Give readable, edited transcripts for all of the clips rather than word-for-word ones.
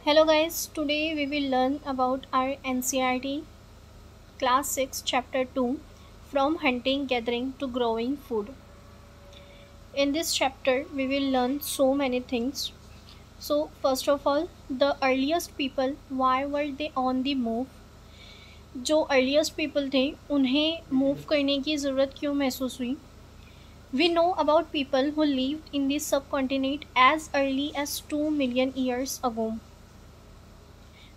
Hello guys, today we will learn about our NCERT class 6 chapter 2 from hunting, gathering to growing food. In this chapter we will learn so many things. So first of all, the earliest people, why were they on the move? जो earliest people थे उन्हें move करने की ज़रूरत क्यों महसूस हुई? We know about people who lived in the subcontinent as early as 2 million years ago.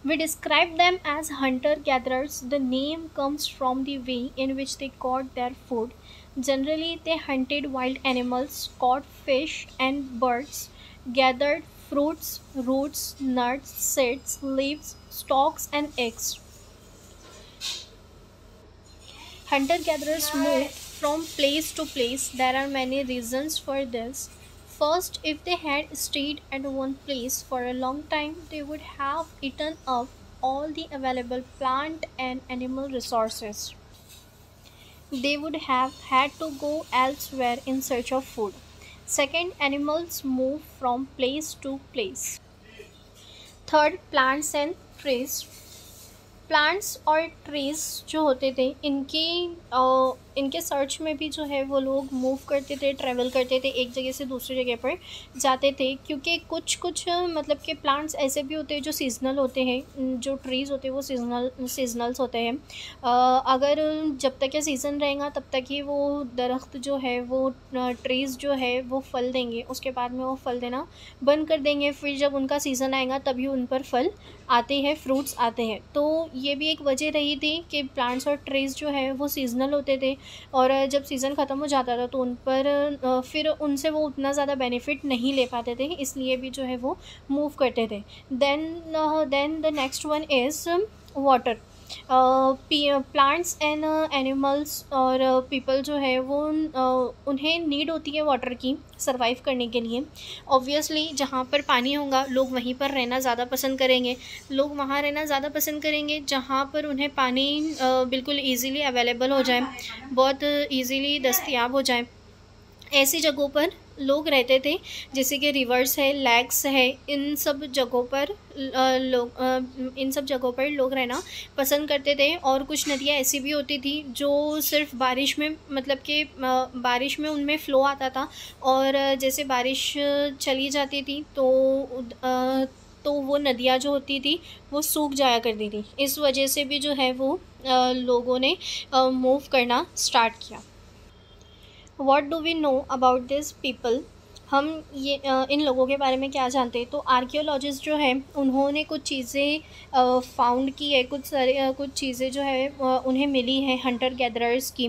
We describe them as hunter gatherers. The name comes from the way in which they caught their food. Generally, they hunted wild animals, caught fish and birds, gathered fruits, roots, nuts, seeds, leaves, stalks, and eggs. Hunter gatherers moved from place to place. There are many reasons for this. First, if they had stayed at one place for a long time, they would have eaten up all the available plant and animal resources. They would have had to go elsewhere in search of food. Second, animals move from place to place. Third, plants and trees. Plants और trees जो होते थे इनके search में भी जो है वो लोग मूव करते थे, ट्रैवल करते थे, एक जगह से दूसरी जगह पर जाते थे, क्योंकि कुछ कुछ मतलब के प्लांट्स ऐसे भी होते हैं जो सीजनल होते हैं, जो ट्रीज़ होते हैं वो सीजनल्स होते हैं। अगर जब तक ये सीज़न रहेगा तब तक ही वो दरख्त जो है वो ट्रीज़ जो है वो फल देंगे, उसके बाद में वो फल देना बंद कर देंगे। फिर जब उनका सीज़न आएगा तभी उन पर फल आते हैं, फ्रूट्स आते हैं। तो ये भी एक वजह रही थी कि प्लांट्स और ट्रीज़ जो है वो सीजनल होते थे, और जब सीज़न ख़त्म हो जाता था तो उन पर फिर उनसे वो उतना ज़्यादा बेनिफिट नहीं ले पाते थे, इसलिए भी जो है वो मूव करते थे। Then the next one is water. Plants and animals और पीपल जो है वो उन्हें नीड होती है वाटर की सरवाइव करने के लिए। ऑब्वियसली जहाँ पर पानी होगा लोग वहीं पर रहना ज़्यादा पसंद करेंगे। लोग वहाँ रहना ज़्यादा पसंद करेंगे जहाँ पर उन्हें पानी बिल्कुल ईज़िली अवेलेबल हो जाए, बहुत ईज़िली दस्तयाब हो जाए। ऐसी जगहों पर लोग रहते थे, जैसे कि रिवर्स है, लेक्स है, इन सब जगहों पर लोग रहना पसंद करते थे। और कुछ नदियाँ ऐसी भी होती थी जो सिर्फ बारिश में, मतलब कि बारिश में उनमें फ़्लो आता था, और जैसे बारिश चली जाती थी तो वो नदियाँ जो होती थी वो सूख जाया करती थी। इस वजह से भी जो है वो लोगों ने मूव करना स्टार्ट किया। What do we know about this people? हम ये इन लोगों के बारे में क्या जानते हैं? तो आर्कियोलॉजिस्ट जो है उन्होंने कुछ चीज़ें फाउंड की है, कुछ चीज़ें जो है उन्हें मिली हैं हंटर गैदरर्स की।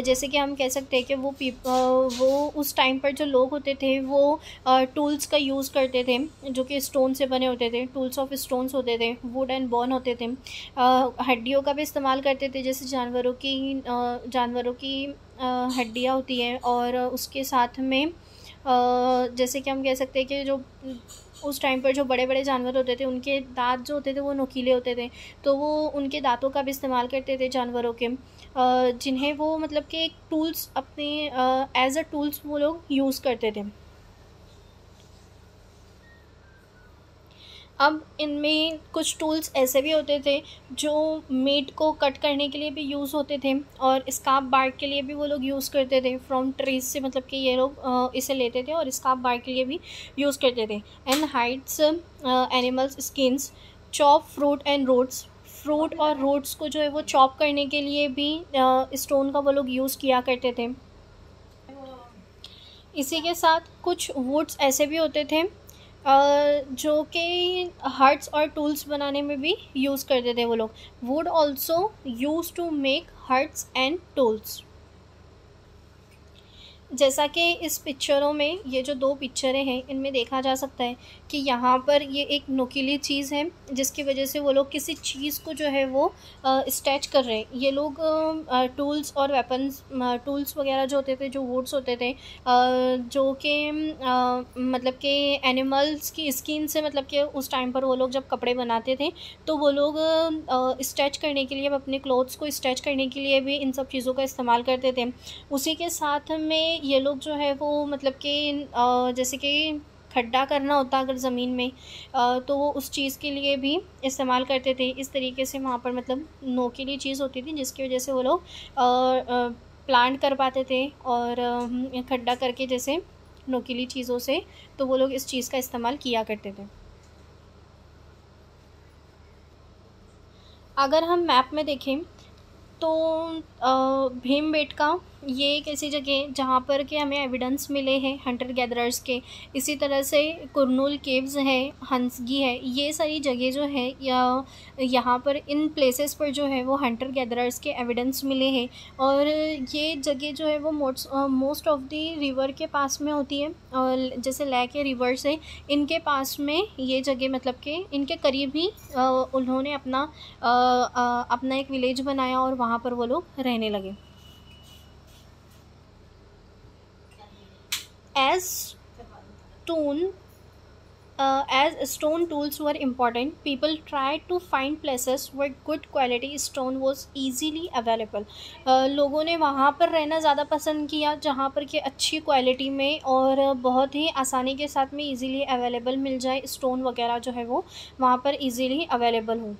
जैसे कि हम कह सकते हैं कि वो उस टाइम पर जो लोग होते थे वो टूल्स का यूज़ करते थे, जो कि स्टोन से बने होते थे, टूल्स ऑफ स्टोन्स होते थे, वुड एंड बोन होते थे। हड्डियों का भी इस्तेमाल करते थे, जैसे जानवरों की हड्डियाँ होती हैं, और उसके साथ में जैसे कि हम कह सकते हैं कि जो उस टाइम पर जो बड़े बड़े जानवर होते थे उनके दांत जो होते थे वो नुकीले होते थे, तो वो उनके दांतों का भी इस्तेमाल करते थे जानवरों के, जिन्हें वो मतलब कि एक टूल्स अपने एज अ टूल्स वो लोग यूज़ करते थे। अब इनमें कुछ टूल्स ऐसे भी होते थे जो मीट को कट करने के लिए भी यूज़ होते थे, और स्कार्प बार्क के लिए भी वो लोग यूज़ करते थे फ्रॉम ट्रीज से, मतलब कि ये लोग इसे लेते थे और स्कार्प बार्क के लिए भी यूज़ करते थे। And hides animals skins, chop fruit and roots. Fruit और रूट्स को जो है वो चॉप करने के लिए भी स्टोन का वो लोग यूज़ किया करते थे। इसी के साथ कुछ वुड्स ऐसे भी होते थे जो कि हट्स और टूल्स बनाने में भी यूज़ करते थे वो लोग। Wood also use to make huts and tools. जैसा कि इस पिक्चरों में, ये जो दो पिक्चरें हैं इनमें देखा जा सकता है कि यहाँ पर ये एक नुकीली चीज़ है जिसकी वजह से वो लोग किसी चीज़ को जो है वो स्टैच कर रहे हैं। ये लोग टूल्स और वेपन्स, टूल्स वगैरह जो होते थे, जो वुड्स होते थे, जो कि मतलब कि एनिमल्स की स्किन से, मतलब कि उस टाइम पर वो लोग जब कपड़े बनाते थे तो वो लोग स्टैच करने के लिए, अपने क्लोथ्स को स्टैच करने के लिए भी इन सब चीज़ों का इस्तेमाल करते थे। उसी के साथ में ये लोग जो है वो मतलब कि जैसे कि खड्डा करना होता अगर ज़मीन में, तो वो उस चीज़ के लिए भी इस्तेमाल करते थे। इस तरीके से वहाँ पर मतलब नोकीली चीज़ होती थी जिसकी वजह से वो लोग प्लांट कर पाते थे, और खड्डा करके जैसे नोकीली चीज़ों से, तो वो लोग इस चीज़ का इस्तेमाल किया करते थे। अगर हम मैप में देखें तो भीमबेटका ये एक ऐसी जगह जहाँ पर कि हमें एविडेंस मिले हैं हंटर गैदरर्स के। इसी तरह से कुरनूल केव्स है, हंसगी है, ये सारी जगह जो है या यहाँ पर इन प्लेसेस पर जो है वो हंटर गैदरर्स के एविडेंस मिले हैं। और ये जगह जो है वो मोस्ट ऑफ द रिवर के पास में होती है, और जैसे लेक या रिवर्स है इनके पास में ये जगह, मतलब कि इनके करीब ही उन्होंने अपना एक विलेज बनाया और वहाँ पर वो लोग रहने लगे। As stone as stone tools were important, people tried to find places where good quality stone was easily available. लोगों ने वहाँ पर रहना ज़्यादा पसंद किया जहाँ पर कि अच्छी क्वालिटी में और बहुत ही आसानी के साथ में इजीली अवेलेबल मिल जाए, स्टोन वगैरह जो है वो वहाँ पर इजीली अवेलेबल हो।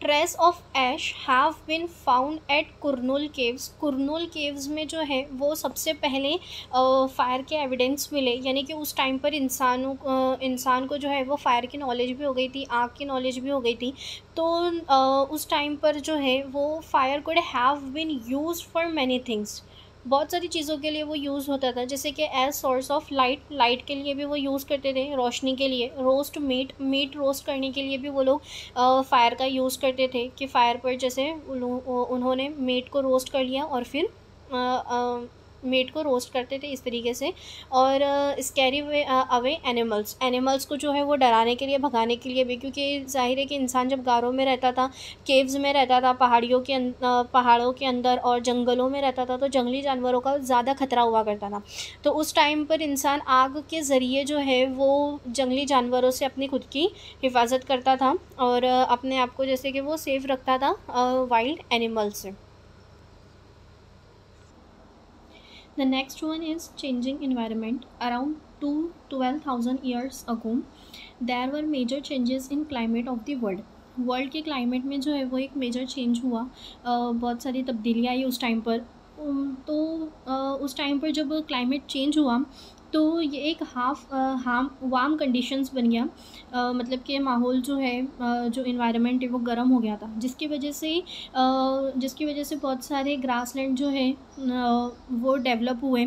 Trace of ash have been found at Kurnool caves. Kurnool caves में जो है वो सबसे पहले फायर के एविडेंस मिले, यानी कि उस टाइम पर इंसान को जो है वो फायर की नॉलेज भी हो गई थी, आग की नॉलेज भी हो गई थी। तो उस टाइम पर जो है वो fire could have been used for many things. बहुत सारी चीज़ों के लिए वो यूज़ होता था, जैसे कि एज सोर्स ऑफ लाइट के लिए भी वो यूज़ करते थे, रोशनी के लिए, रोस्ट मीट रोस्ट करने के लिए भी वो लोग फायर का यूज़ करते थे कि फायर पर जैसे उन्होंने मीट को रोस्ट कर लिया और फिर मीट को रोस्ट करते थे इस तरीके से। और स्कैरी अवे एनिमल्स को जो है वो डराने के लिए, भगाने के लिए भी, क्योंकि जाहिर है कि इंसान जब गारों में रहता था, केव्स में रहता था, पहाड़ों के अंदर और जंगलों में रहता था, तो जंगली जानवरों का ज़्यादा खतरा हुआ करता था। तो उस टाइम पर इंसान आग के ज़रिए जो है वो जंगली जानवरों से अपनी खुद की हिफाजत करता था और अपने आप को जैसे कि वो सेफ़ रखता था वाइल्ड एनिमल्स से। The next one is changing environment. Around 12,000 years ago, there were major changes in climate of the world. World के क्लाइमेट में जो है वो एक मेजर चेंज हुआ, बहुत सारी तब्दीलियाँ आई उस टाइम पर। तो उस टाइम पर जब क्लाइमेट चेंज हुआ तो ये एक वार्म कंडीशंस बन गया, मतलब कि माहौल जो है, जो इन्वायरमेंट है वो गर्म हो गया था, जिसकी वजह से बहुत सारे ग्रासलैंड जो है वो डेवलप हुए।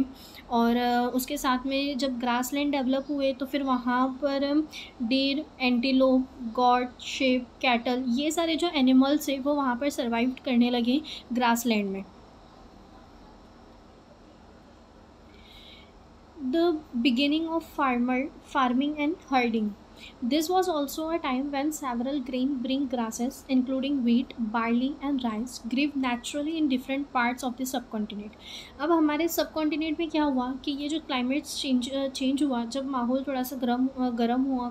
और उसके साथ में जब ग्रासलैंड डेवलप हुए तो फिर वहाँ पर der, antelope, got, shape, cattle, ये सारे जो एनिमल्स है वो वहाँ पर सर्वाइव करने लगे ग्रासलैंड में। The beginning of farming and herding. This was also a time when several grain-bearing grasses, including wheat, barley, and rice, grew naturally in different parts of the subcontinent. अब हमारे subcontinent में क्या हुआ कि ये जो क्लाइमेट चेंज हुआ, जब माहौल थोड़ा सा गर्म हुआ,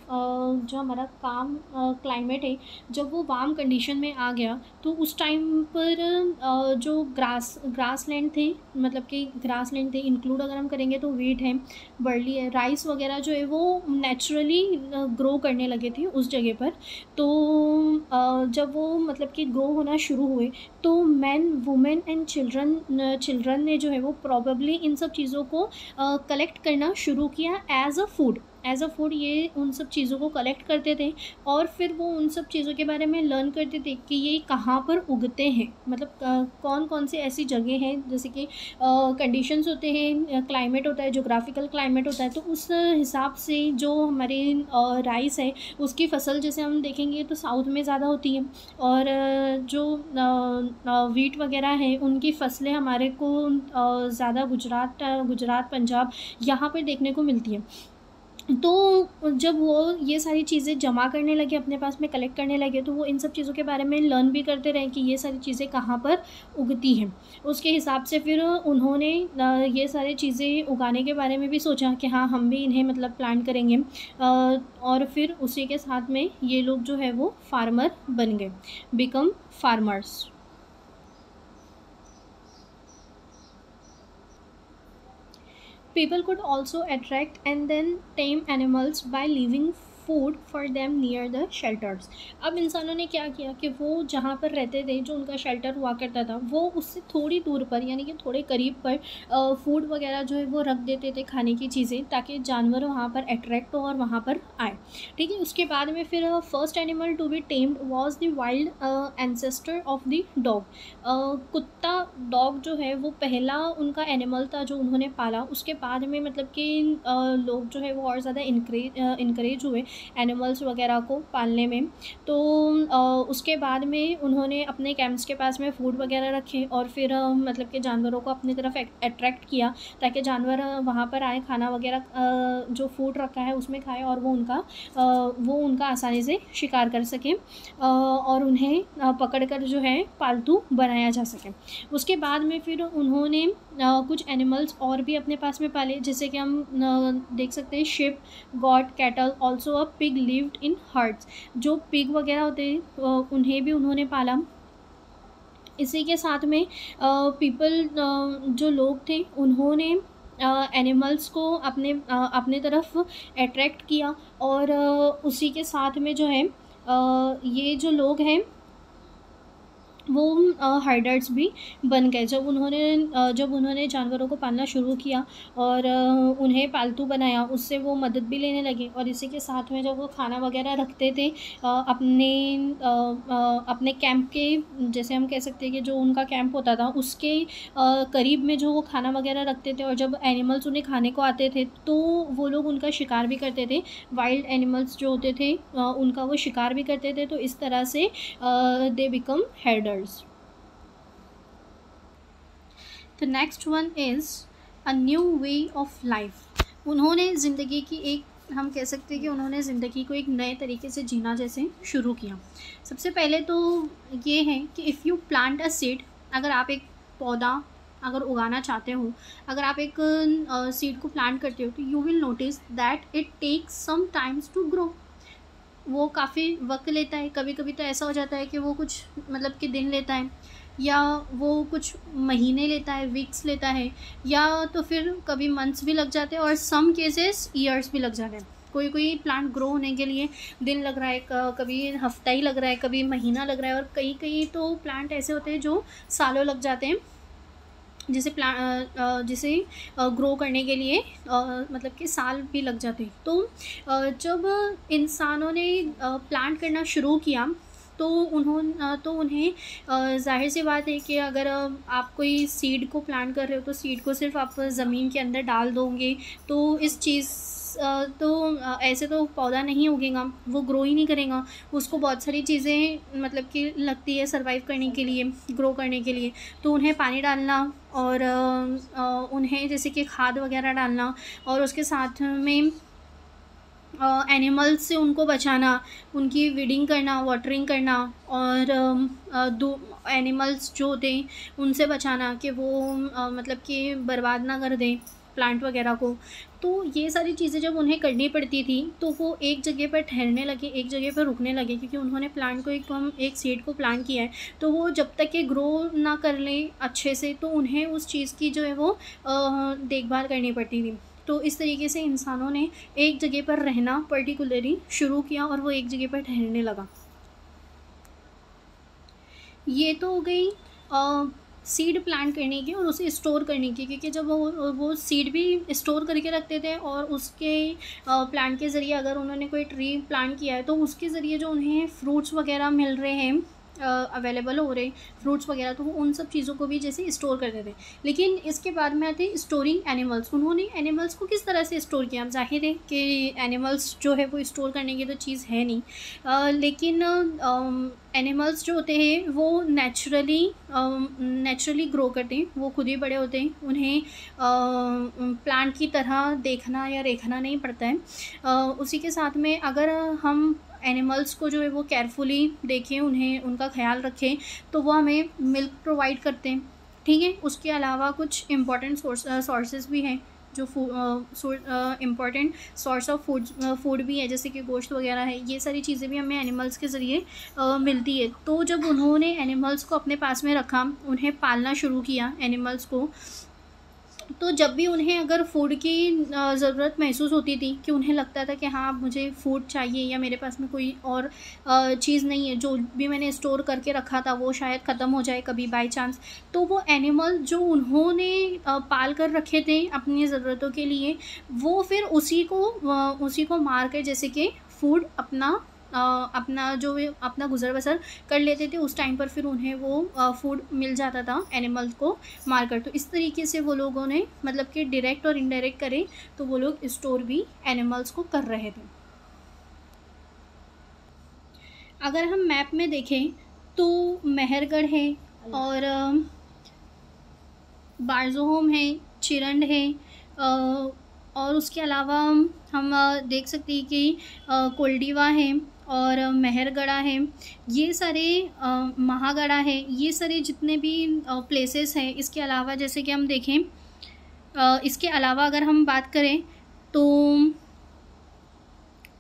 जो हमारा काम क्लाइमेट है जब वो वार्म कंडीशन में आ गया, तो उस टाइम पर जो ग्रासलैंड थे, मतलब कि ग्रासलैंड थे इंक्लूड अगर हम करेंगे तो वीट है, बर्ली है, राइस वगैरह जो है वो नेचुरली ग्रो करने लगे थे उस जगह पर। तो जब वो मतलब कि ग्रो होना शुरू हुए तो मैन, वुमेन एंड चिल्ड्रन ने जो है वो प्रॉबेबली इन सब चीज़ों को कलेक्ट करना शुरू किया एज अ फूड। ये उन सब चीज़ों को कलेक्ट करते थे और फिर वो उन सब चीज़ों के बारे में लर्न करते थे कि ये कहाँ पर उगते हैं, मतलब कौन कौन से ऐसी जगह हैं, जैसे कि कंडीशंस होते हैं, क्लाइमेट होता है, जोग्राफिकल क्लाइमेट होता है, तो उस हिसाब से जो हमारे राइस है उसकी फसल जैसे हम देखेंगे तो साउथ में ज़्यादा होती है, और जो वीट वगैरह है उनकी फसलें हमारे को ज़्यादा गुजरात, पंजाब यहाँ पर देखने को मिलती है। तो जब वो ये सारी चीज़ें जमा करने लगे, अपने पास में कलेक्ट करने लगे, तो वो इन सब चीज़ों के बारे में लर्न भी करते रहे कि ये सारी चीज़ें कहाँ पर उगती हैं। उसके हिसाब से फिर उन्होंने ये सारी चीज़ें उगाने के बारे में भी सोचा कि हाँ हम भी इन्हें मतलब प्लांट करेंगे, और फिर उसी के साथ में ये लोग जो है वो फार्मर बन गए, become farmers. People could also attract and then tame animals by leaving food for them near the shelters. अब इंसानों ने क्या किया कि वो जहाँ पर रहते थे, जो उनका शेल्टर हुआ करता था, वो उससे थोड़ी दूर पर यानी कि थोड़े करीब पर फूड वगैरह जो है वो रख देते थे, खाने की चीज़ें, ताकि जानवर वहाँ पर अट्रैक्ट हो और वहाँ पर आए। ठीक है, उसके बाद में फिर first animal to be tamed was the wild ancestor of the dog. कुत्ता, डॉग जो है वो पहला उनका एनिमल था जो उन्होंने पाला। उसके बाद में मतलब कि लोग जो है वो और ज़्यादा इनकरेज हुए एनिमल्स वगैरह को पालने में। तो उसके बाद में उन्होंने अपने कैंप्स के पास में फूड वगैरह रखे और फिर मतलब कि जानवरों को अपनी तरफ अट्रैक्ट किया, ताकि जानवर वहाँ पर आए, खाना वगैरह जो फूड रखा है उसमें खाए और वो उनका आसानी से शिकार कर सकें और उन्हें पकड़ कर जो है पालतू बनाया जा सके। उसके बाद में फिर उन्होंने कुछ एनिमल्स और भी अपने पास में पाले, जैसे कि हम देख सकते हैं ship, got, cattle, also a pig lived in hertz. जो पिग वगैरह होते हैं उन्हें भी उन्होंने पाला। इसी के साथ में पीपल जो लोग थे उन्होंने एनिमल्स को अपने तरफ अट्रैक्ट किया और उसी के साथ में जो है ये जो लोग हैं वो हर्डर्स भी बन गए। जब उन्होंने जानवरों को पालना शुरू किया और उन्हें पालतू बनाया, उससे वो मदद भी लेने लगे। और इसी के साथ में जब वो खाना वगैरह रखते थे अपने कैंप के, जैसे हम कह सकते हैं कि जो उनका कैंप होता था उसके करीब में जो वो खाना वगैरह रखते थे, और जब एनिमल्स उन्हें खाने को आते थे तो वो लोग उनका शिकार भी करते थे। वाइल्ड एनिमल्स जो होते थे उनका वो शिकार भी करते थे। तो इस तरह से they become herders. The next one is a new way of life। उन्होंने ज़िंदगी की हम कह सकते हैं कि उन्होंने ज़िंदगी को एक नए तरीके से जीना जैसे शुरू किया। सबसे पहले तो ये है कि if you plant a seed, अगर आप एक पौधा अगर उगाना चाहते हो, अगर आप एक सीड को प्लांट करते हो, तो you will notice that it takes some times to grow. वो काफ़ी वक्त लेता है। कभी कभी तो ऐसा हो जाता है कि वो कुछ मतलब कि दिन लेता है, या वो कुछ महीने लेता है, वीक्स लेता है, या तो फिर कभी मंथ्स भी लग जाते हैं और सम केसेस ईयर्स भी लग जाते हैं। कोई प्लांट ग्रो होने के लिए दिन लग रहा है, कभी हफ्ता ही लग रहा है, कभी महीना लग रहा है, और कई तो प्लांट ऐसे होते हैं जो सालों लग जाते हैं, जिसे ग्रो करने के लिए मतलब कि साल भी लग जाते हैं। तो जब इंसानों ने प्लांट करना शुरू किया तो उन्हें ज़ाहिर सी बात है कि अगर आप कोई सीड को प्लांट कर रहे हो तो सीड को सिर्फ आप ज़मीन के अंदर डाल दोगे तो इस चीज़ ऐसे तो पौधा नहीं उगेगा, वो ग्रो ही नहीं करेगा। उसको बहुत सारी चीज़ें मतलब कि लगती है सर्वाइव करने के लिए, ग्रो करने के लिए। तो उन्हें पानी डालना और उन्हें जैसे कि खाद वगैरह डालना, और उसके साथ में एनिमल्स से उनको बचाना, उनकी वीडिंग करना, वाटरिंग करना, और एनिमल्स जो होते हैं उनसे बचाना कि वो मतलब कि बर्बाद ना कर दें प्लांट वगैरह को। तो ये सारी चीज़ें जब उन्हें करनी पड़ती थी तो वो एक जगह पर ठहरने लगे, एक जगह पर रुकने लगे, क्योंकि उन्होंने प्लांट को एक सीड को प्लांट किया है। तो वो जब तक कि ग्रो ना कर लें अच्छे से तो उन्हें उस चीज़ की जो है वो देखभाल करनी पड़ती थी। तो इस तरीके से इंसानों ने एक जगह पर रहना पर्टिकुलरली शुरू किया और वो एक जगह पर ठहरने लगा। ये तो हो गई सीड प्लांट करने की और उसे स्टोर करने की, क्योंकि जब वो सीड भी स्टोर करके रखते थे और उसके प्लांट के ज़रिए अगर उन्होंने कोई ट्री प्लांट किया है तो उसके ज़रिए जो उन्हें फ्रूट्स वगैरह मिल रहे हैं, अवेलेबल हो रहे फ्रूट्स वगैरह, तो वो उन सब चीज़ों को भी जैसे स्टोर करते थे। लेकिन इसके बाद में आते स्टोरिंग एनिमल्स। उन्होंने एनिमल्स को किस तरह से स्टोर किया। अब जाहिर है कि एनिमल्स जो है वो स्टोर करने की तो चीज़ है नहीं, लेकिन एनिमल्स जो होते हैं वो नेचुरली ग्रो करते हैं, वो खुद ही बड़े होते हैं, उन्हें प्लांट की तरह देखना या रेखना नहीं पड़ता है। उसी के साथ में अगर हम एनिमल्स को जो है वो केयरफुली देखें, उनका ख्याल रखें, तो वो हमें मिल्क प्रोवाइड करते हैं। ठीक है, उसके अलावा कुछ इम्पॉर्टेंट सोर्सेज भी हैं जो इम्पॉर्टेंट सोर्स ऑफ फूड भी है, जैसे कि गोश्त वगैरह है। ये सारी चीज़ें भी हमें एनिमल्स के ज़रिए मिलती है। तो जब उन्होंने एनिमल्स को अपने पास में रखा, उन्हें पालना शुरू किया एनिमल्स को, तो जब भी उन्हें अगर फ़ूड की ज़रूरत महसूस होती थी, कि उन्हें लगता था कि हाँ अब मुझे फ़ूड चाहिए, या मेरे पास में कोई और चीज़ नहीं है, जो भी मैंने स्टोर करके रखा था वो शायद ख़त्म हो जाए कभी बाय चांस, तो वो एनिमल जो उन्होंने पाल कर रखे थे अपनी ज़रूरतों के लिए, वो फिर उसी को मार कर जैसे कि फ़ूड अपना जो वे अपना गुज़र बसर कर लेते थे, उस टाइम पर फिर उन्हें वो फ़ूड मिल जाता था एनिमल्स को मारकर। तो इस तरीके से वो लोगों ने मतलब कि डायरेक्ट और इनडायरेक्ट करें तो वो लोग स्टोर भी एनिमल्स को कर रहे थे। अगर हम मैप में देखें तो मेहरगढ़ है, और बारजोहोम है, चिरंड है, और उसके अलावा हम देख सकते हैं कि कोल्डीवा है और मेहरगढ़ा है, ये सारे महागढ़ा है, ये सारे जितने भी प्लेसेस हैं। इसके अलावा जैसे कि हम देखें, इसके अलावा अगर हम बात करें तो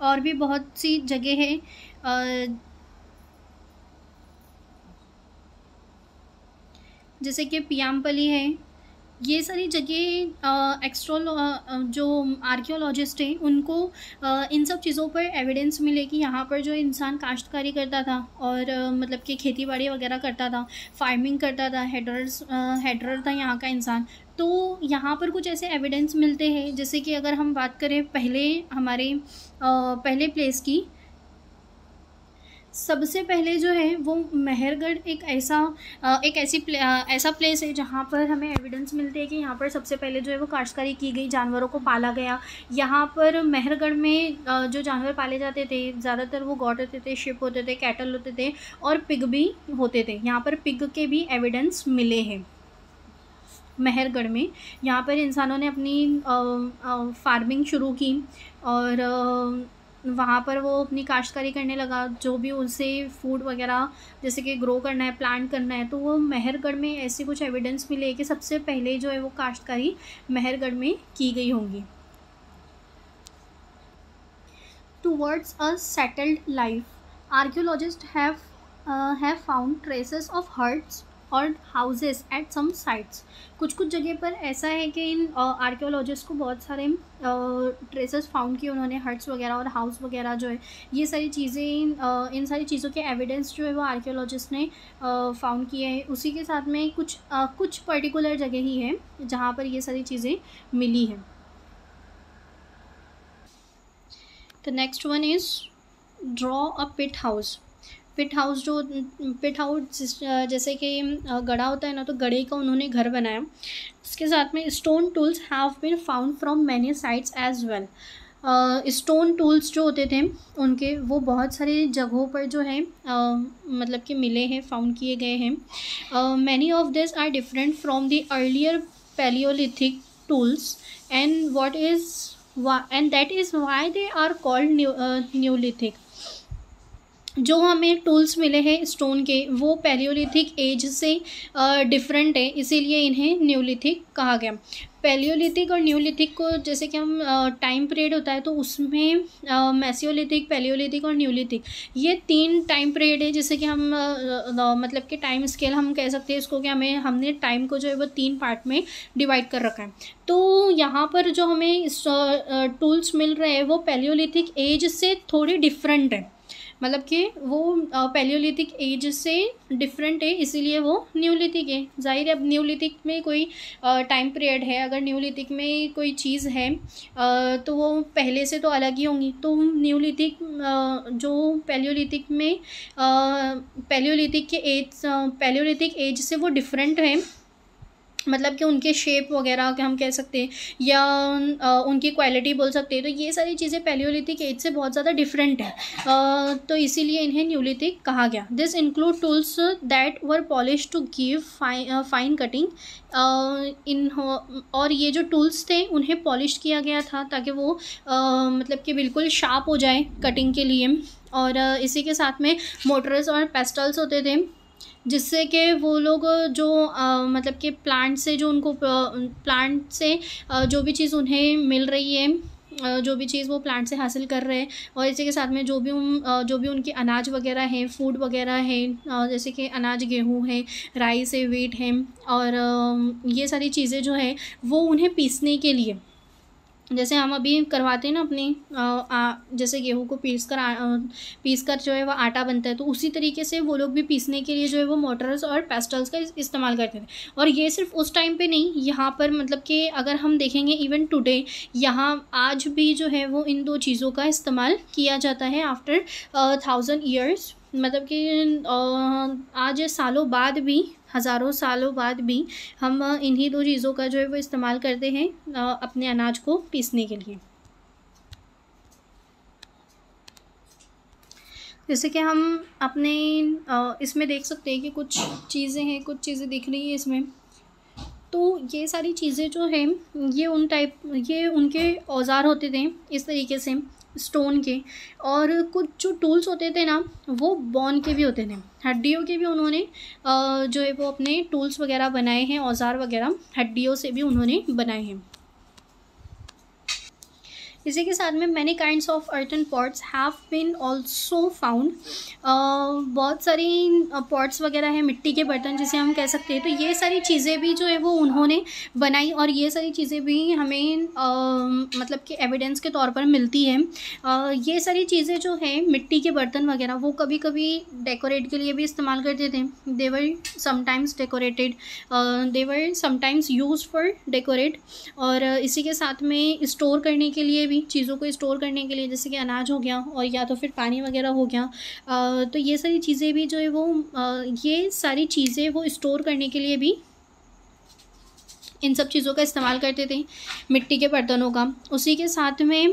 और भी बहुत सी जगह है, जैसे कि पियामपली है। ये सारी जगह जो आर्कियोलॉजिस्ट हैं उनको इन सब चीज़ों पर एविडेंस मिले कि यहाँ पर जो इंसान काश्तकारी करता था और मतलब कि खेती बाड़ी वगैरह करता था, फार्मिंग करता था, हेडरर था यहाँ का इंसान। तो यहाँ पर कुछ ऐसे एविडेंस मिलते हैं, जैसे कि अगर हम बात करें पहले प्लेस की, सबसे पहले जो है वो मेहरगढ़ ऐसा प्लेस है जहाँ पर हमें एविडेंस मिलते हैं कि यहाँ पर सबसे पहले जो है वो काश्तकारी की गई, जानवरों को पाला गया। यहाँ पर मेहरगढ़ में जो जानवर पाले जाते थे ज़्यादातर वो गॉट होते थे, शिप होते थे, कैटल होते थे और पिग भी होते थे। यहाँ पर पिग के भी एविडेंस मिले हैं मेहरगढ़ में। यहाँ पर इंसानों ने अपनी फार्मिंग शुरू की और वहाँ पर वो अपनी काश्तकारी करने लगा, जो भी उनसे फूड वगैरह जैसे कि ग्रो करना है, प्लांट करना है। तो वो मेहरगढ़ में ऐसे कुछ एविडेंस मिले कि सबसे पहले जो है वो काश्तकारी मेहरगढ़ में की गई होंगी। Towards a settled life, archaeologist have found traces of huts और हाउसेस एट सम साइट्स। कुछ जगह पर ऐसा है कि इन आर्कियोलॉजिस्ट को बहुत सारे ट्रेसेस फाउंड किए उन्होंने, हट्स वगैरह और हाउस वगैरह जो है, ये सारी चीज़ें इन सारी चीज़ों के एविडेंस जो है वो आर्कियोलॉजिस्ट ने फाउंड किए हैं। उसी के साथ में कुछ पर्टिकुलर जगह ही है जहाँ पर ये सारी चीज़ें मिली हैं। The next one is draw a pit house. Pit house जैसे कि गड़ा होता है ना, तो गड़े का उन्होंने घर बनाया। इसके साथ में stone tools have been found from many sites as well. Stone tools जो होते थे उनके, वो बहुत सारी जगहों पर जो है मतलब कि मिले हैं, फाउंड किए गए हैं। Many of this are different from the earlier paleolithic tools and that is why they are called neolithic. जो हमें टूल्स मिले हैं स्टोन के, वो पैलियोलिथिक एज से डिफरेंट है, इसीलिए इन्हें न्यूलिथिक कहा गया। पैलियोलिथिक और न्यूलिथिक को जैसे कि हम टाइम पीरियड होता है तो उसमें मेसियोलिथिक, पैलियोलिथिक और न्यूलिथिक, ये 3 टाइम पीरियड है। जैसे कि हम मतलब कि टाइम स्केल हम कह सकते हैं इसको, कि हमने टाइम को जो है वो 3 पार्ट में डिवाइड कर रखा है। तो यहाँ पर जो हमें टूल्स मिल रहे हैं वो पैलियोलिथिक एज से थोड़ी डिफरेंट है, मतलब कि वो पैलियोलिथिक एज से डिफरेंट है, इसीलिए वो न्यूलिथिक है। जाहिर है अब न्यूलिथिक में कोई टाइम पीरियड है, अगर न्यूलिथिक में कोई चीज़ है तो वो पहले से तो अलग ही होंगी। तो न्यूलिथिक जो पैलियोलिथिक एज से वो डिफरेंट है, मतलब कि उनके शेप वगैरह के हम कह सकते हैं, या उनकी क्वालिटी बोल सकते हैं। तो ये सारी चीज़ें पैलियोलिथिक एज से बहुत ज़्यादा डिफरेंट है, तो इसीलिए इन्हें न्यूलिथिक कहा गया। This include tools that were polish to give fine cutting और ये जो टूल्स थे उन्हें पॉलिश किया गया था ताकि वो मतलब कि बिल्कुल शार्प हो जाए कटिंग के लिए। और इसी के साथ में मोटर्स और पेस्टल्स होते थे, जिससे कि वो लोग जो मतलब कि प्लांट से जो भी चीज़ उन्हें मिल रही है जो भी चीज़ वो प्लांट से हासिल कर रहे हैं, और इसी के साथ में जो भी उनके अनाज वगैरह हैं, फूड वगैरह है, जैसे कि अनाज गेहूँ है, राइस है, व्हीट है, और ये सारी चीज़ें जो है वो उन्हें पीसने के लिए, जैसे हम अभी करवाते हैं ना अपनी जैसे गेहूँ को पीस कर जो है वो आटा बनता है, तो उसी तरीके से वो लोग भी पीसने के लिए जो है वो मोटर्स और पेस्टल्स का इस्तेमाल करते थे। और ये सिर्फ उस टाइम पे नहीं, यहाँ पर मतलब कि अगर हम देखेंगे इवन टुडे, यहाँ आज भी जो है वो इन दो चीज़ों का इस्तेमाल किया जाता है आफ्टर 1000 years। मतलब कि आज सालों बाद भी, हज़ारों सालों बाद भी हम इन्हीं दो चीज़ों का जो है वो इस्तेमाल करते हैं अपने अनाज को पीसने के लिए। जैसे कि हम अपने इसमें देख सकते हैं कि कुछ चीज़ें हैं, कुछ चीज़ें दिख रही है इसमें। तो ये सारी चीज़ें जो हैं ये उनके औज़ार होते थे इस तरीके से स्टोन के, और कुछ जो टूल्स होते थे ना वो बोन के भी होते थे, हड्डियों के भी उन्होंने जो है वो अपने टूल्स वगैरह बनाए हैं, औज़ार वगैरह हड्डियों से भी उन्होंने बनाए हैं। इसी के साथ में many kinds of earthen pots have been also found. बहुत सारी पॉट्स वगैरह हैं, मिट्टी के बर्तन जिसे हम कह सकते हैं, तो ये सारी चीज़ें भी जो है वो उन्होंने बनाई, और ये सारी चीज़ें भी हमें मतलब कि एविडेंस के तौर पर मिलती है। ये सारी चीज़ें जो हैं मिट्टी के बर्तन वगैरह वो कभी कभी डेकोरेट के लिए भी इस्तेमाल करते थे। They were sometimes decorated, they were sometimes use for decorate. और इसी के साथ में स्टोर करने के लिए, चीज़ों को स्टोर करने के लिए, जैसे कि अनाज हो गया और या तो फिर पानी वगैरह हो गया, तो ये सारी चीज़ें भी जो है वो ये सारी चीज़ें वो स्टोर करने के लिए भी इन सब चीज़ों का इस्तेमाल करते थे, मिट्टी के बर्तनों का। उसी के साथ में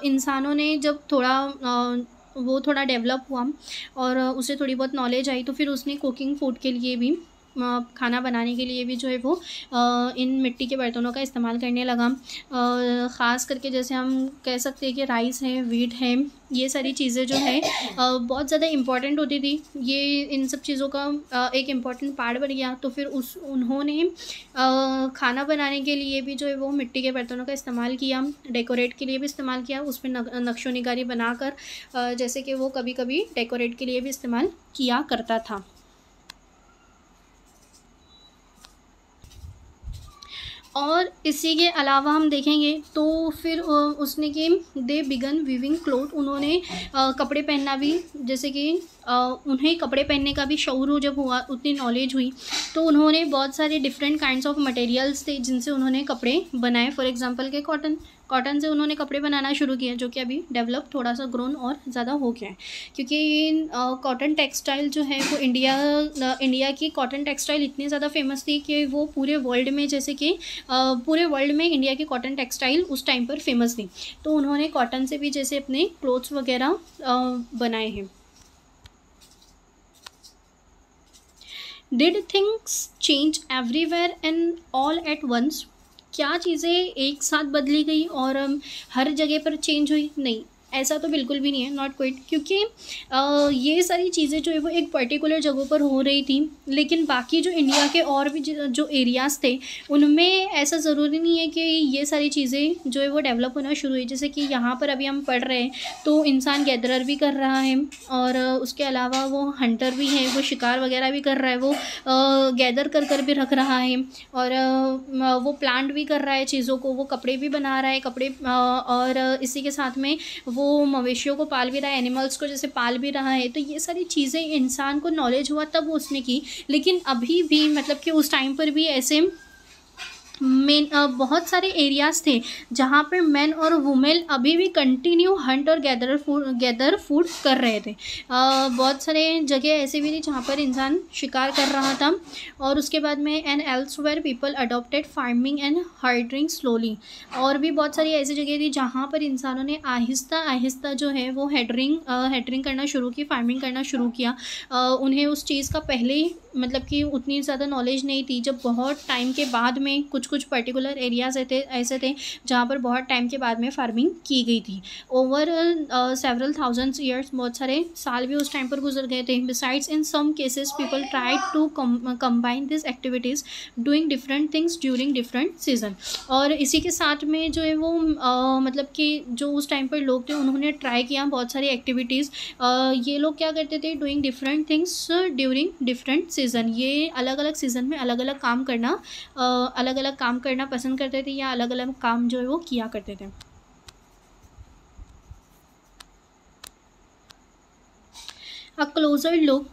इंसानों ने जब वो थोड़ा डेवलप हुआ और उसे थोड़ी बहुत नॉलेज आई, तो फिर उसने कुकिंग फूड के लिए भी, खाना बनाने के लिए भी जो है वो इन मिट्टी के बर्तनों का इस्तेमाल करने लगा। ख़ास करके जैसे हम कह सकते हैं कि राइस है, व्हीट है, ये सारी चीज़ें जो है बहुत ज़्यादा इम्पॉर्टेंट होती थी। ये इन सब चीज़ों का एक इम्पॉर्टेंट पार्ट बन गया। तो फिर उन्होंने खाना बनाने के लिए भी जो है वो मिट्टी के बर्तनों का इस्तेमाल किया, डेकोरेट के लिए भी इस्तेमाल किया, उस पर नक्शो निगारी बनाकर जैसे कि वो कभी कभी डेकोरेट के लिए भी इस्तेमाल किया करता था। और इसी के अलावा हम देखेंगे तो फिर उसने कि दे बिगन वीविंग क्लोथ, उन्होंने कपड़े पहनना भी, जैसे कि उन्हें कपड़े पहनने का भी शऊर जब हुआ, उतनी नॉलेज हुई, तो उन्होंने बहुत सारे डिफरेंट काइंड्स ऑफ मटेरियल्स थे जिनसे उन्होंने कपड़े बनाए। फॉर एग्जांपल के कॉटन से उन्होंने कपड़े बनाना शुरू किया, जो कि अभी डेवलप थोड़ा सा ग्रोन और ज़्यादा हो गया है, क्योंकि कॉटन टेक्सटाइल जो है वो इंडिया की कॉटन टेक्सटाइल इतनी ज़्यादा फेमस थी कि वो पूरे वर्ल्ड में, जैसे कि पूरे वर्ल्ड में इंडिया की कॉटन टेक्सटाइल उस टाइम पर फेमस थी। तो उन्होंने कॉटन से भी जैसे अपने क्लोथ्स वगैरह बनाए हैं। Did things change everywhere and all at once? क्या चीज़ें एक साथ बदली गई और हर जगह पर चेंज हुई? नहीं, ऐसा तो बिल्कुल भी नहीं है, नॉट क्वाइट, क्योंकि ये सारी चीज़ें जो है वो एक पर्टिकुलर जगहों पर हो रही थी, लेकिन बाकी जो इंडिया के और भी जो एरियाज़ थे उनमें ऐसा ज़रूरी नहीं है कि ये सारी चीज़ें जो है वो डेवलप होना शुरू हुई। जैसे कि यहाँ पर अभी हम पढ़ रहे हैं तो इंसान गैदरर भी कर रहा है, और उसके अलावा वो हंटर भी है, वो शिकार वगैरह भी कर रहा है, वो गैदर कर भी रख रहा है, और वो प्लांट भी कर रहा है चीज़ों को, वो कपड़े भी बना रहा है, और इसी के साथ में वो मवेशियों को पाल भी रहा है, एनिमल्स को जैसे पाल भी रहा है। तो ये सारी चीज़ें इंसान को नॉलेज हुआ तब उसने की, लेकिन अभी भी मतलब कि उस टाइम पर भी ऐसे बहुत सारे एरियाज़ थे जहाँ पर मैन और वुमेन अभी भी कंटिन्यू हंट और गैदर फूड कर रहे थे। बहुत सारे जगह ऐसे भी थी जहाँ पर इंसान शिकार कर रहा था। और उसके बाद में and elsewhere people adopted farming and hurting slowly, और भी बहुत सारी ऐसी जगह थी जहाँ पर इंसानों ने आहिस्ता आहिस्ता जो है वो हेडरिंग करना शुरू की, फार्मिंग करना शुरू किया। उन्हें उस चीज़ का पहले मतलब कि उतनी ज़्यादा नॉलेज नहीं थी, जब बहुत टाइम के बाद में कुछ कुछ पर्टिकुलर एरियाज ऐसे थे जहाँ पर बहुत टाइम के बाद में फार्मिंग की गई थी। ओवर सेवरल थाउजेंड्स ईयर्स, बहुत सारे साल भी उस टाइम पर गुजर गए थे। Besides in some cases people try to combine this activities doing different things during different season. और इसी के साथ में जो है वो मतलब कि जो उस टाइम पर लोग थे उन्होंने ट्राई किया बहुत सारी एक्टिविटीज़। ये लोग क्या करते थे, doing different things during different season. ये अलग अलग सीज़न में अलग अलग काम करना पसंद करते थे, या अलग अलग काम जो है वो किया करते थे। अ क्लोजर लुक,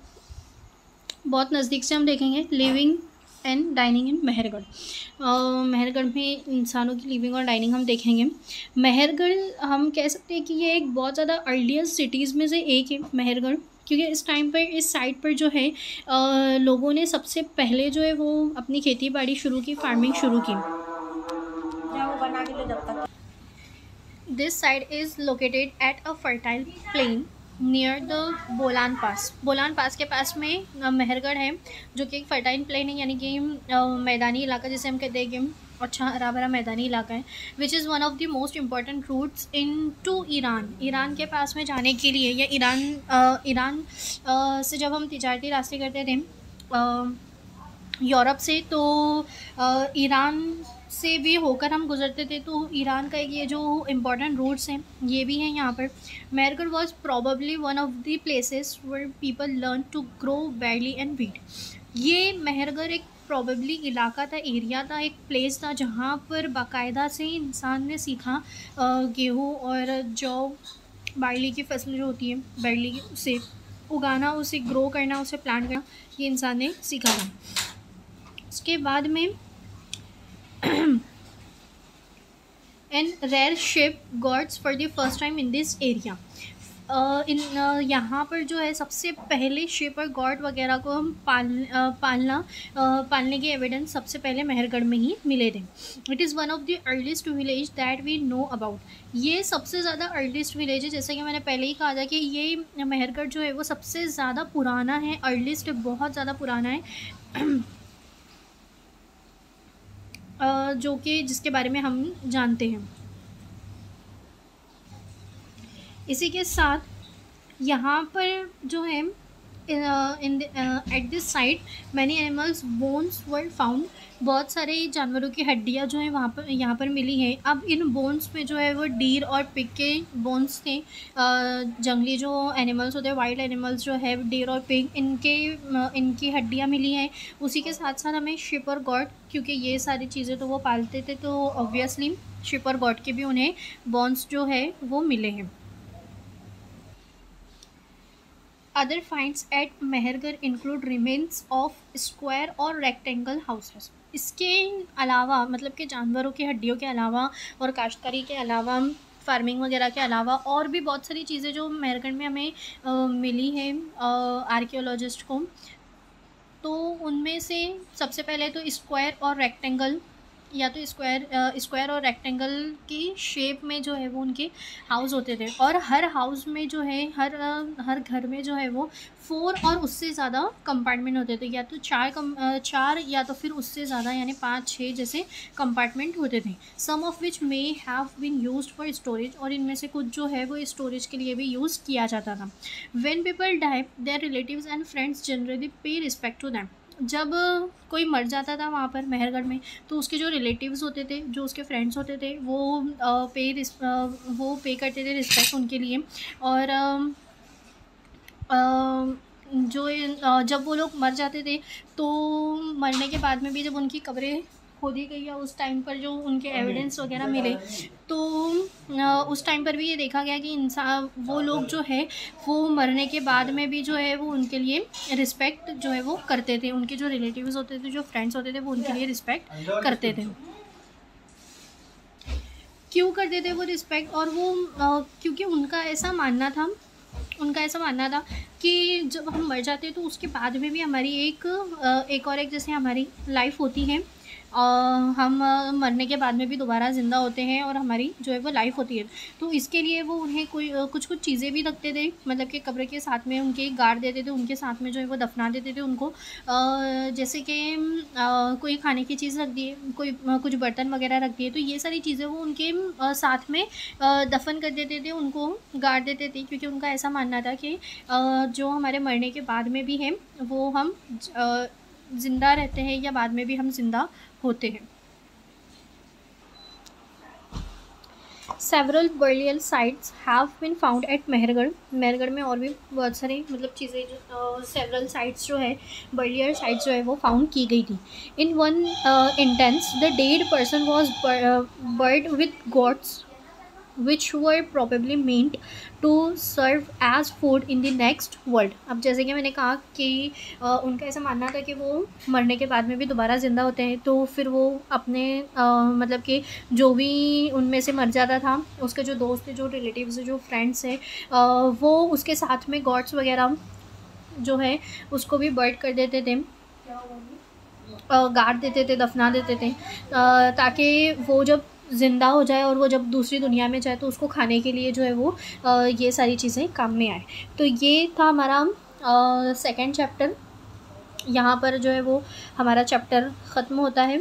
बहुत नज़दीक से हम देखेंगे, लिविंग एंड डाइनिंग इन मेहरगढ़। मेहरगढ़ में इंसानों की लिविंग और डाइनिंग हम देखेंगे। मेहरगढ़ हम कह सकते हैं कि ये एक बहुत ज़्यादा अर्लीस्ट सिटीज़ में से एक है मेहरगढ़, क्योंकि इस टाइम पर इस साइट पर जो है लोगों ने सबसे पहले जो है वो अपनी खेती बाड़ी शुरू की, फार्मिंग शुरू की। This site is located at a fertile plain near the Bolan pass. Bolan pass के पास में मेहरगढ़ है, जो कि एक फर्टाइल प्लेन है, यानी कि मैदानी इलाका जिसे हम कहते हैं कि अच्छा हरा भरा मैदानी इलाका है। Which is one of the most important routes into Iran. Iran के पास में जाने के लिए, या ईरान से जब हम तिजारती रास्ते करते थे यूरोप से, तो ईरान से भी होकर हम गुजरते थे, तो ईरान का ये जो इम्पॉर्टेंट रूट्स हैं ये भी हैं यहाँ पर। Mehrgarh was probably one of the places where people learn to grow barley and wheat. ये मेहरगढ़ एक प्रॉबली इलाका था, एरिया था, एक प्लेस था जहाँ पर बाकायदा से इंसान ने सीखा गेहूँ और जौ, बार्ली की फसल जो होती है बैरली, उसे उगाना, उसे ग्रो करना, उसे प्लांट करना, ये इंसान ने सीखा था। उसके बाद में and rare ship gods for the first time in this area. यहाँ पर जो है सबसे पहले शिप और गॉड वगैरह को हम पालने के एविडेंस सबसे पहले मेहरगढ़ में ही मिले थे। It is one of the earliest village that we know about. ये सबसे ज़्यादा अर्लीस्ट विलेज है, जैसा कि मैंने पहले ही कहा था कि ये मेहरगढ़ जो है वो सबसे ज़्यादा पुराना है, अर्लीस्ट बहुत ज़्यादा पुराना है जो कि जिसके बारे में हम जानते हैं। इसी के साथ यहाँ पर जो है at this site many animals bones were found. बहुत सारे जानवरों की हड्डियाँ जो है यहाँ पर मिली हैं। अब इन बोन्स में जो है वो डीर और पिग के बोन्स थे। जंगली जो एनिमल्स होते हैं, वाइल्ड एनिमल्स जो है डीर और पिग, इनकी हड्डियाँ मिली हैं। उसी के साथ साथ हमें शिप और गॉड, क्योंकि ये सारी चीज़ें तो वो पालते थे, तो ऑब्वियसली शिप और गॉड के भी उन्हें बोन्स जो है वो मिले हैं। Other finds at Mehrgarh include remains of square और rectangle houses। इसके अलावा, मतलब कि जानवरों की हड्डियों के अलावा और काश्तकारी के अलावा, फार्मिंग वगैरह के अलावा, और भी बहुत सारी चीज़ें जो मेहरगढ़ में हमें मिली हैं आर्कियोलॉजिस्ट को। तो उनमें से सबसे पहले तो स्क्वायर और रेक्टेंगल, या तो स्क्वायर और रेक्टेंगल की शेप में जो है वो उनके हाउस होते थे। और हर हाउस में जो है हर घर में जो है वो 4 और उससे ज़्यादा कंपार्टमेंट होते थे, या तो 4 या तो फिर उससे ज़्यादा, यानी 5-6 जैसे कंपार्टमेंट होते थे। Some of which may have been used for storage, और इनमें से कुछ जो है वो स्टोरेज के लिए भी यूज़ किया जाता था। When people die their relatives and friends generally pay respect to them. जब कोई मर जाता था वहाँ पर मेहरगढ़ में, तो उसके जो रिलेटिव्स होते थे, जो उसके फ्रेंड्स होते थे, वो पे करते थे रिस्पेक्ट उनके लिए। और जब वो लोग मर जाते थे, तो मरने के बाद में भी जब उनकी कब्रें खोदी गई, या उस टाइम पर जो उनके एविडेंस वगैरह मिले, तो उस टाइम पर भी ये देखा गया कि इंसान, वो लोग जो है वो मरने के बाद में भी जो है वो उनके लिए रिस्पेक्ट जो है वो करते थे। उनके जो रिलेटिव्स होते थे, जो फ्रेंड्स होते थे, वो उनके लिए रिस्पेक्ट करते थे। क्यों करते थे वो रिस्पेक्ट? और वो क्योंकि उनका ऐसा मानना था कि जब हम मर जाते हैं तो उसके बाद में भी हमारी एक और एक जैसे हमारी लाइफ होती है, हम मरने के बाद में भी दोबारा ज़िंदा होते हैं और हमारी जो है वो लाइफ होती है। तो इसके लिए वो उन्हें कोई कुछ कुछ चीज़ें भी रखते थे, मतलब कि कब्र के साथ में उनके गाड़ देते थे, उनके साथ में जो है वो दफना देते थे उनको। जैसे कि कोई खाने की चीज़ रख दिए, कोई कुछ बर्तन वगैरह रख दिए, तो ये सारी चीज़ें वो उनके साथ में दफन कर देते थे, उनको गाड़ देते थे, क्योंकि उनका ऐसा मानना था कि जो हमारे मरने के बाद में भी हैं वो हम ज़िंदा रहते हैं या बाद में भी हम ज़िंदा होते हैं। Several burial sites have been found at Mehrgarh. Mehrgarh में और भी बहुत सारी मतलब चीज़ें जो सेवरल साइट्स जो है, burial sites जो है वो फाउंड की गई थी। In one intense the dead person was bird with gods which were probably meant to serve as food in the next world। अब जैसे कि मैंने कहा कि उनका ऐसा मानना था कि वो मरने के बाद में भी दोबारा ज़िंदा होते हैं, तो फिर वो अपने मतलब कि जो भी उनमें से मर जाता था, उसके जो दोस्त थे, जो रिलेटिव्स जो फ्रेंड्स हैं, वो उसके साथ में गॉड्स वगैरह जो है उसको भी बर्ड कर देते थे, गाड़ देते थे, दफना देते थे, ताकि वो जब ज़िंदा हो जाए और वो जब दूसरी दुनिया में जाए तो उसको खाने के लिए जो है वो ये सारी चीज़ें काम में आए। तो ये था हमारा सेकंड चैप्टर। यहाँ पर जो है वो हमारा चैप्टर ख़त्म होता है।